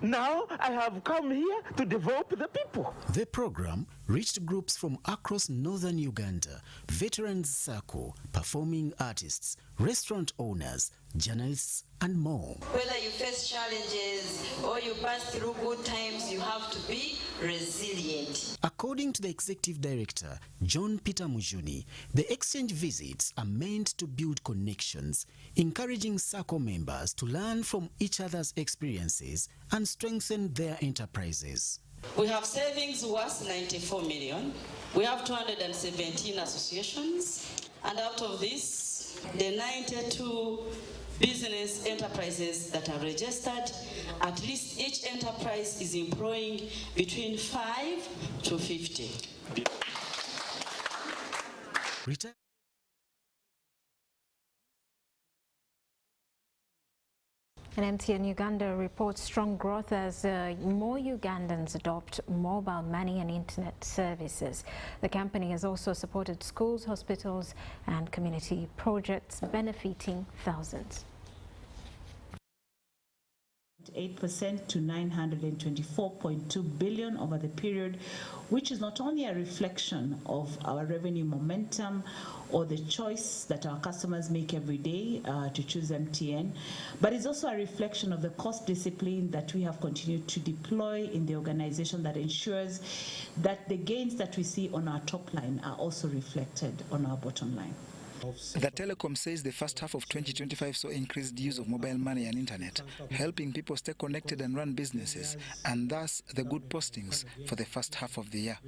Now I have come here to develop the people. The program reached groups from across northern Uganda, veterans SACCO, performing artists, restaurant owners, journalists, and more. Whether you face challenges or you pass through good times, you have to be resilient. According to the executive director, John Peter Mujuni, the exchange visits are meant to build connections, encouraging SACCO members to learn from each other's experiences and strengthen their enterprises. We have savings worth 94 million. We have 217 associations, and out of this, The 92 business enterprises that are registered, at least each enterprise is employing between 5 to 50. And MTN Uganda reports strong growth as more Ugandans adopt mobile money and internet services. The company has also supported schools, hospitals and community projects benefiting thousands. 8% to 924.2 billion over the period, which is not only a reflection of our revenue momentum or the choice that our customers make every day to choose MTN, but it's also a reflection of the cost discipline that we have continued to deploy in the organization that ensures that the gains that we see on our top line are also reflected on our bottom line. The telecom says the first half of 2025 saw increased use of mobile money and internet, helping people stay connected and run businesses, and thus the good postings for the first half of the year.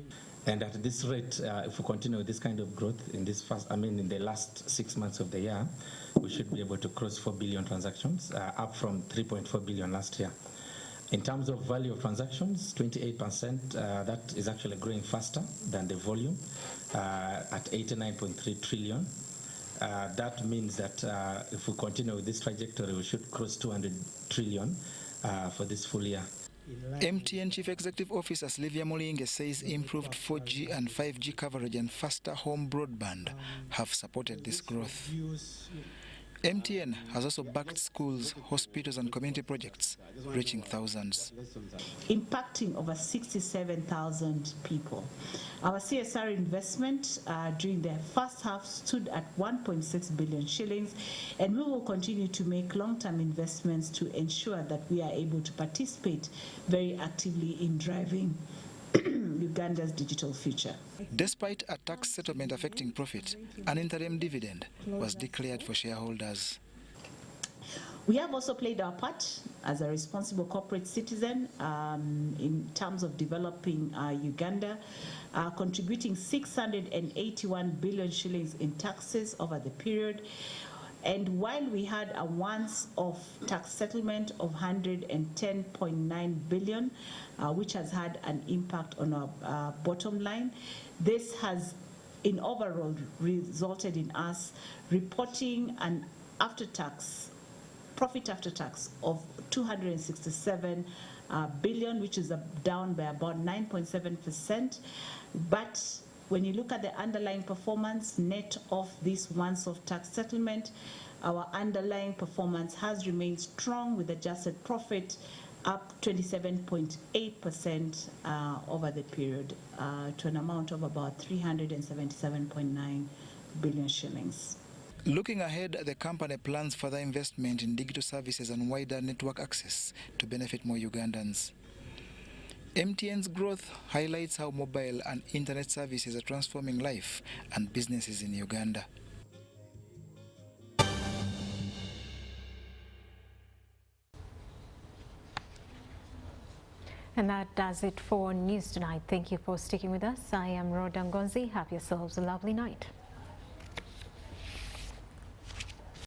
And at this rate, if we continue with this kind of growth in in the last 6 months of the year, we should be able to cross 4 billion transactions, up from 3.4 billion last year. In terms of value of transactions, 28%, that is actually growing faster than the volume at 89.3 trillion. That means that if we continue with this trajectory, we should cross 200 trillion for this full year. MTN Chief Executive Officer Sylvia Molinge says improved 4G and 5G coverage and faster home broadband have supported this growth. MTN has also backed schools, hospitals and community projects, reaching thousands. Impacting over 67,000 people. Our CSR investment during the first half stood at 1.6 billion shillings, and we will continue to make long-term investments to ensure that we are able to participate very actively in driving Uganda's digital future. Despite a tax settlement affecting profit, an interim dividend was declared for shareholders. We have also played our part as a responsible corporate citizen in terms of developing Uganda, contributing 681 billion shillings in taxes over the period. And while we had a once-off tax settlement of 110.9 billion, which has had an impact on our bottom line, this has in overall resulted in us reporting an profit after tax of 267 billion, which is down by about 9.7%. But when you look at the underlying performance, net of this once-off tax settlement, our underlying performance has remained strong with adjusted profit up 27.8% over the period to an amount of about 377.9 billion shillings. Looking ahead, the company plans further investment in digital services and wider network access to benefit more Ugandans. MTN's growth highlights how mobile and internet services are transforming life and businesses in Uganda. And that does it for News Tonight. Thank you for sticking with us. I am Rhoda Ngonzi. Have yourselves a lovely night.